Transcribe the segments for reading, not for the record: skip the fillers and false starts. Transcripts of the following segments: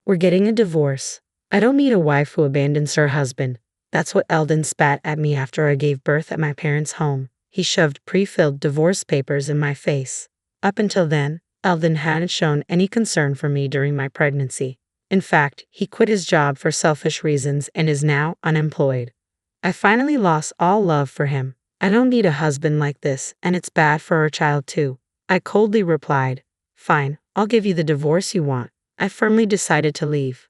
We're getting a divorce. I don't need a wife who abandons her husband. That's what Elden spat at me after I gave birth at my parents' home. He shoved pre-filled divorce papers in my face. Up until then, Elden hadn't shown any concern for me during my pregnancy. In fact, he quit his job for selfish reasons and is now unemployed. I finally lost all love for him. I don't need a husband like this, and it's bad for our child too. I coldly replied, "Fine, I'll give you the divorce you want." I firmly decided to leave.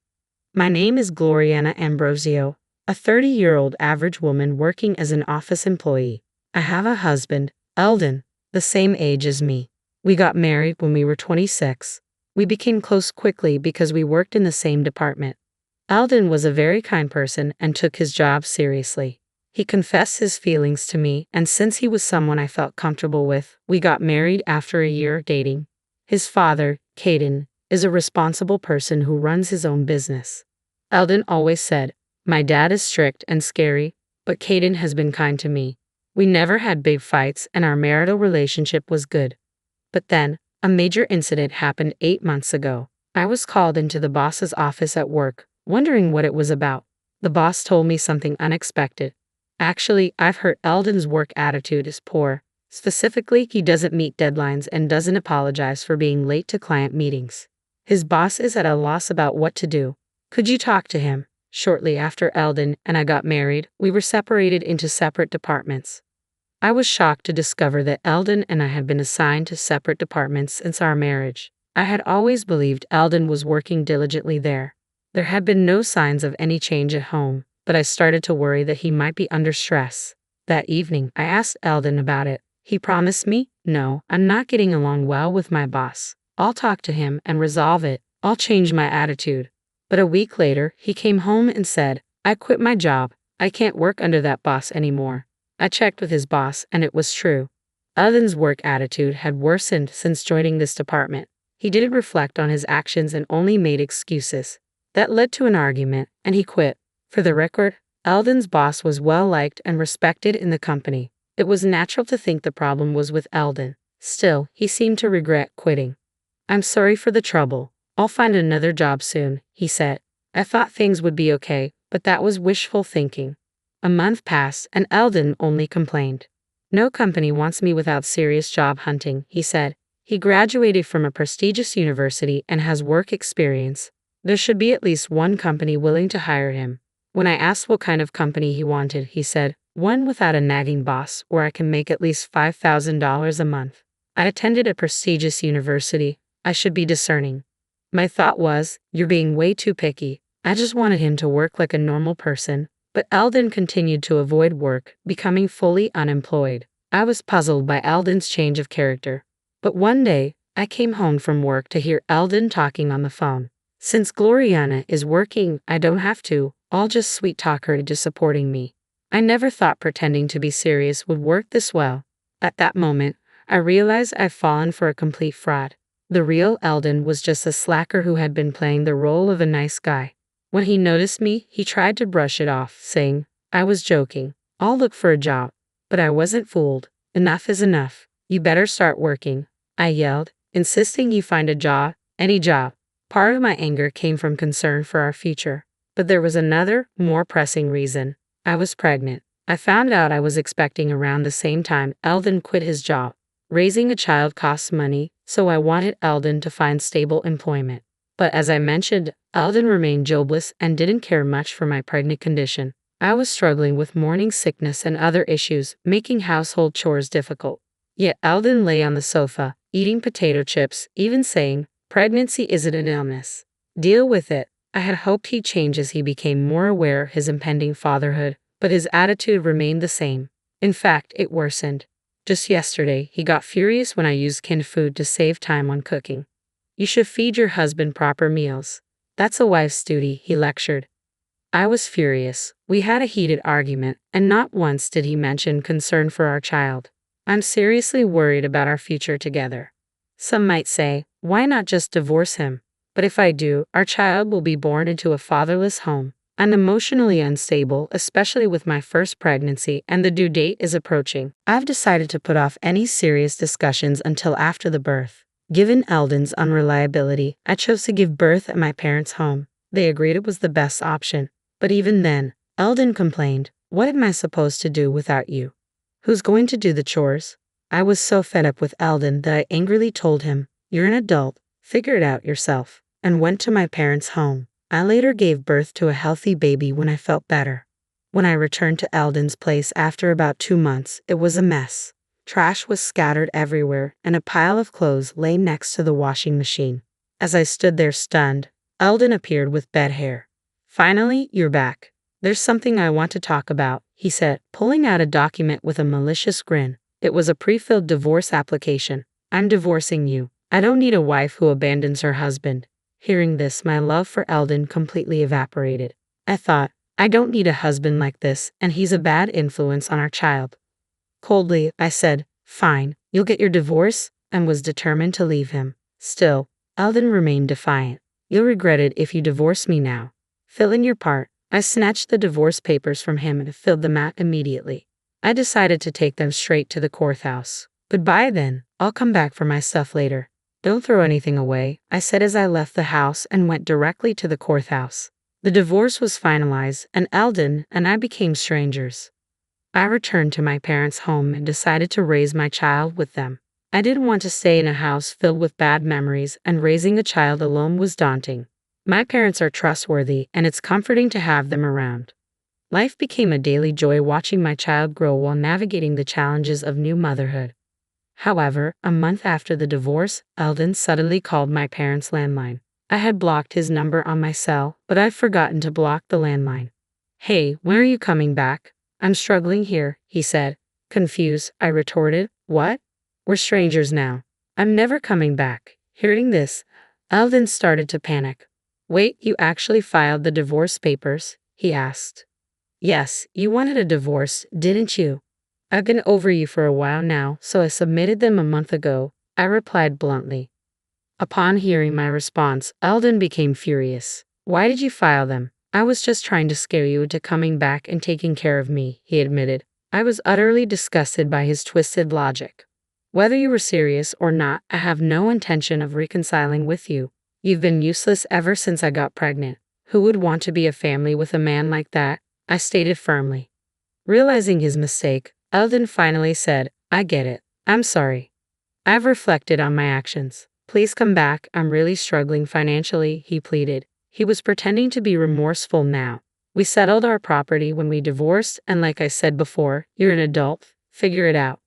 My name is Gloriana Ambrosio, a 30-year-old average woman working as an office employee. I have a husband, Elden, the same age as me. We got married when we were 26. We became close quickly because we worked in the same department. Elden was a very kind person and took his job seriously. He confessed his feelings to me, and since he was someone I felt comfortable with, we got married after a year of dating. His father, Kaden, is a responsible person who runs his own business. Elden always said, "My dad is strict and scary, but Kaden has been kind to me." We never had big fights and our marital relationship was good. But then, a major incident happened 8 months ago. I was called into the boss's office at work, wondering what it was about. The boss told me something unexpected. Actually, I've heard Elden's work attitude is poor. Specifically, he doesn't meet deadlines and doesn't apologize for being late to client meetings. His boss is at a loss about what to do. Could you talk to him? Shortly after Elden and I got married, we were separated into separate departments. I was shocked to discover that Elden and I had been assigned to separate departments since our marriage. I had always believed Elden was working diligently there. There had been no signs of any change at home, but I started to worry that he might be under stress. That evening, I asked Elden about it. He promised me, "No, I'm not getting along well with my boss. I'll talk to him and resolve it. I'll change my attitude." But a week later, he came home and said, "I quit my job. I can't work under that boss anymore." I checked with his boss, and it was true. Elden's work attitude had worsened since joining this department. He didn't reflect on his actions and only made excuses. That led to an argument, and he quit. For the record, Elden's boss was well-liked and respected in the company. It was natural to think the problem was with Elden. Still, he seemed to regret quitting. "I'm sorry for the trouble. I'll find another job soon," he said. I thought things would be okay, but that was wishful thinking. A month passed, and Elden only complained. "No company wants me without serious job hunting," he said. He graduated from a prestigious university and has work experience. There should be at least one company willing to hire him. When I asked what kind of company he wanted, he said, "One without a nagging boss, where I can make at least $5,000 a month." I attended a prestigious university. I should be discerning. My thought was, "You're being way too picky." I just wanted him to work like a normal person. But Elden continued to avoid work, becoming fully unemployed. I was puzzled by Elden's change of character. But one day, I came home from work to hear Elden talking on the phone. "Since Gloriana is working, I don't have to. I'll just sweet-talk her into supporting me." I never thought pretending to be serious would work this well. At that moment, I realized I'd fallen for a complete fraud. The real Elden was just a slacker who had been playing the role of a nice guy. When he noticed me, he tried to brush it off, saying, "I was joking. I'll look for a job." But I wasn't fooled. "Enough is enough. You better start working," I yelled, insisting he find a job, any job. Part of my anger came from concern for our future. But there was another, more pressing reason. I was pregnant. I found out I was expecting around the same time Elden quit his job. Raising a child costs money, so I wanted Elden to find stable employment. But as I mentioned, Elden remained jobless and didn't care much for my pregnant condition. I was struggling with morning sickness and other issues, making household chores difficult. Yet Elden lay on the sofa, eating potato chips, even saying, "Pregnancy isn't an illness. Deal with it." I had hoped he'd change as he became more aware of his impending fatherhood, but his attitude remained the same. In fact, it worsened. Just yesterday, he got furious when I used canned food to save time on cooking. "You should feed your husband proper meals. That's a wife's duty," he lectured. I was furious. We had a heated argument, and not once did he mention concern for our child. I'm seriously worried about our future together. Some might say, why not just divorce him? But if I do, our child will be born into a fatherless home. I'm emotionally unstable, especially with my first pregnancy, and the due date is approaching. I've decided to put off any serious discussions until after the birth. Given Elden's unreliability, I chose to give birth at my parents' home. They agreed it was the best option. But even then, Elden complained, "What am I supposed to do without you? Who's going to do the chores?" I was so fed up with Elden that I angrily told him, "You're an adult, figure it out yourself," and went to my parents' home. I later gave birth to a healthy baby when I felt better. When I returned to Elden's place after about 2 months, it was a mess. Trash was scattered everywhere, and a pile of clothes lay next to the washing machine. As I stood there stunned, Elden appeared with bed hair. "Finally, you're back. There's something I want to talk about," he said, pulling out a document with a malicious grin. It was a pre-filled divorce application. "I'm divorcing you. I don't need a wife who abandons her husband." Hearing this, my love for Elden completely evaporated. I thought, I don't need a husband like this, and he's a bad influence on our child. Coldly, I said, "Fine, you'll get your divorce," and was determined to leave him. Still, Elden remained defiant. "You'll regret it if you divorce me now. Fill in your part." I snatched the divorce papers from him and filled them out immediately. I decided to take them straight to the courthouse. "Goodbye then, I'll come back for my stuff later. Don't throw anything away," I said as I left the house and went directly to the courthouse. The divorce was finalized, and Elden and I became strangers. I returned to my parents' home and decided to raise my child with them. I didn't want to stay in a house filled with bad memories, and raising a child alone was daunting. My parents are trustworthy, and it's comforting to have them around. Life became a daily joy watching my child grow while navigating the challenges of new motherhood. However, a month after the divorce, Elden suddenly called my parents' landline. I had blocked his number on my cell, but I'd forgotten to block the landline. "Hey, when are you coming back? I'm struggling here," he said. Confused, I retorted, "What? We're strangers now. I'm never coming back." Hearing this, Elden started to panic. "Wait, you actually filed the divorce papers?" he asked. "Yes, you wanted a divorce, didn't you? I've been over you for a while now, so I submitted them a month ago," I replied bluntly. Upon hearing my response, Elden became furious. "Why did you file them?" "I was just trying to scare you into coming back and taking care of me," he admitted. I was utterly disgusted by his twisted logic. "Whether you were serious or not, I have no intention of reconciling with you. You've been useless ever since I got pregnant. Who would want to be a family with a man like that?" I stated firmly. Realizing his mistake, Elden finally said, "I get it. I'm sorry. I've reflected on my actions. Please come back, I'm really struggling financially," he pleaded. He was pretending to be remorseful now. "We settled our property when we divorced, and like I said before, you're an adult, figure it out."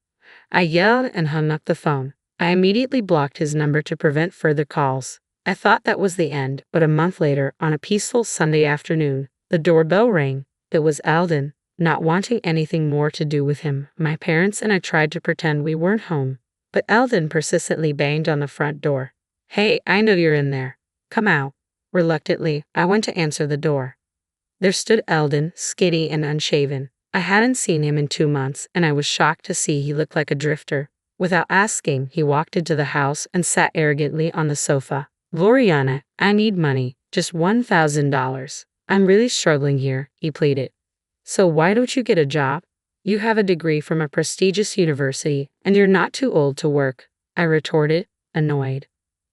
I yelled and hung up the phone. I immediately blocked his number to prevent further calls. I thought that was the end, but a month later, on a peaceful Sunday afternoon, the doorbell rang. It was Elden. Not wanting anything more to do with him, my parents and I tried to pretend we weren't home. But Elden persistently banged on the front door. "Hey, I know you're in there. Come out." Reluctantly, I went to answer the door. There stood Elden, skinny and unshaven. I hadn't seen him in 2 months, and I was shocked to see he looked like a drifter. Without asking, he walked into the house and sat arrogantly on the sofa. "Gloriana, I need money, just $1,000. I'm really struggling here," he pleaded. "So why don't you get a job? You have a degree from a prestigious university, and you're not too old to work," I retorted, annoyed.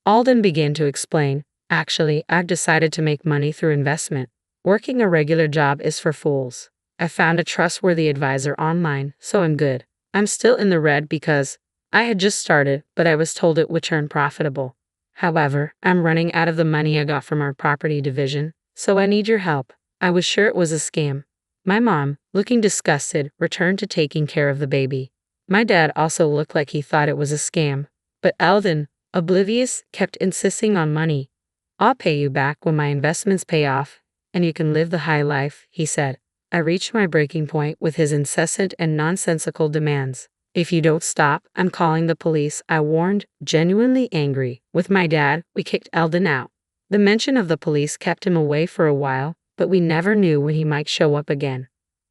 Alden began to explain, "Actually, I've decided to make money through investment. Working a regular job is for fools. I found a trustworthy advisor online, so I'm good. I'm still in the red because I had just started, but I was told it would turn profitable. However, I'm running out of the money I got from our property division, so I need your help." I was sure it was a scam. My mom, looking disgusted, returned to taking care of the baby. My dad also looked like he thought it was a scam. But Elden, oblivious, kept insisting on money. "I'll pay you back when my investments pay off, and you can live the high life," he said. I reached my breaking point with his incessant and nonsensical demands. "If you don't stop, I'm calling the police," I warned, genuinely angry. With my dad, we kicked Elden out. The mention of the police kept him away for a while, but we never knew when he might show up again.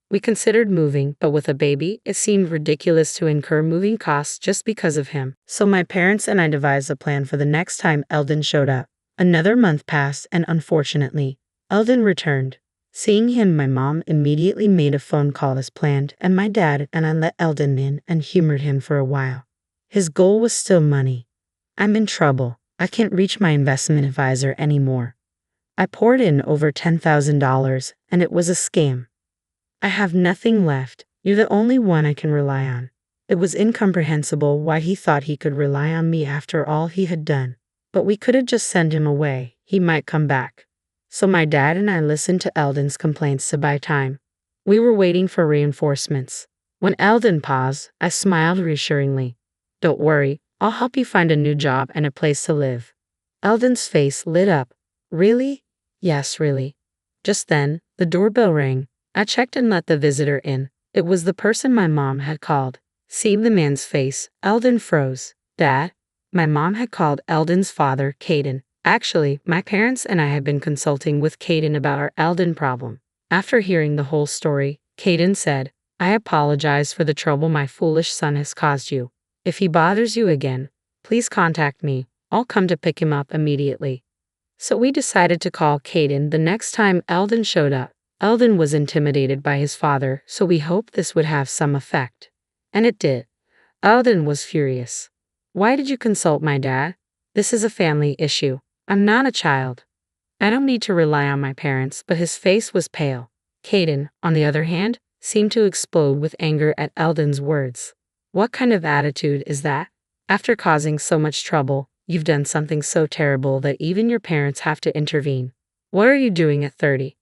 We considered moving, but with a baby, it seemed ridiculous to incur moving costs just because of him. So my parents and I devised a plan for the next time Elden showed up. Another month passed, and unfortunately, Elden returned. Seeing him, my mom immediately made a phone call as planned, and my dad and I let Elden in and humored him for a while. His goal was still money. I'm in trouble. I can't reach my investment advisor anymore. I poured in over $10,000 and it was a scam. I have nothing left. You're the only one I can rely on. It was incomprehensible why he thought he could rely on me after all he had done. But we couldn't just send him away. He might come back. So my dad and I listened to Elden's complaints to buy time. We were waiting for reinforcements. When Elden paused, I smiled reassuringly. Don't worry, I'll help you find a new job and a place to live. Elden's face lit up. Really? Yes, really. Just then, the doorbell rang. I checked and let the visitor in. It was the person my mom had called. Seeing the man's face, Elden froze. Dad? My mom had called Elden's father, Kaden. Actually, my parents and I had been consulting with Kaden about our Elden problem. After hearing the whole story, Kaden said, I apologize for the trouble my foolish son has caused you. If he bothers you again, please contact me. I'll come to pick him up immediately. So we decided to call Kaden the next time Elden showed up. Elden was intimidated by his father, so we hoped this would have some effect. And it did. Elden was furious. Why did you consult my dad? This is a family issue. I'm not a child. I don't need to rely on my parents, but his face was pale. Kaden, on the other hand, seemed to explode with anger at Elden's words. What kind of attitude is that? After causing so much trouble, you've done something so terrible that even your parents have to intervene. What are you doing at 30?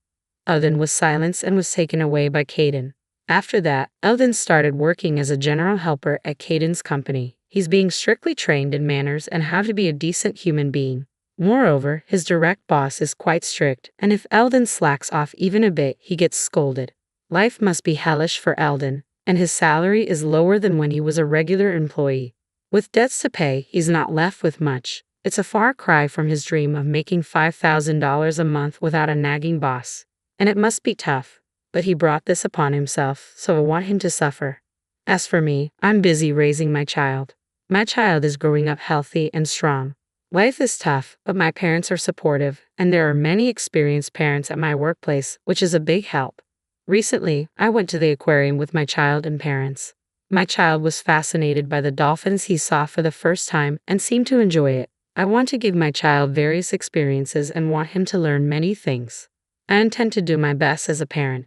Elden was silenced and was taken away by Kaden. After that, Elden started working as a general helper at Kaden's company. He's being strictly trained in manners and how to be a decent human being. Moreover, his direct boss is quite strict, and if Elden slacks off even a bit, he gets scolded. Life must be hellish for Elden, and his salary is lower than when he was a regular employee. With debts to pay, he's not left with much. It's a far cry from his dream of making $5,000 a month without a nagging boss. And it must be tough, but he brought this upon himself, so I want him to suffer. As for me, I'm busy raising my child. My child is growing up healthy and strong. Life is tough, but my parents are supportive, and there are many experienced parents at my workplace, which is a big help. Recently, I went to the aquarium with my child and parents. My child was fascinated by the dolphins he saw for the first time and seemed to enjoy it. I want to give my child various experiences and want him to learn many things. I intend to do my best as a parent.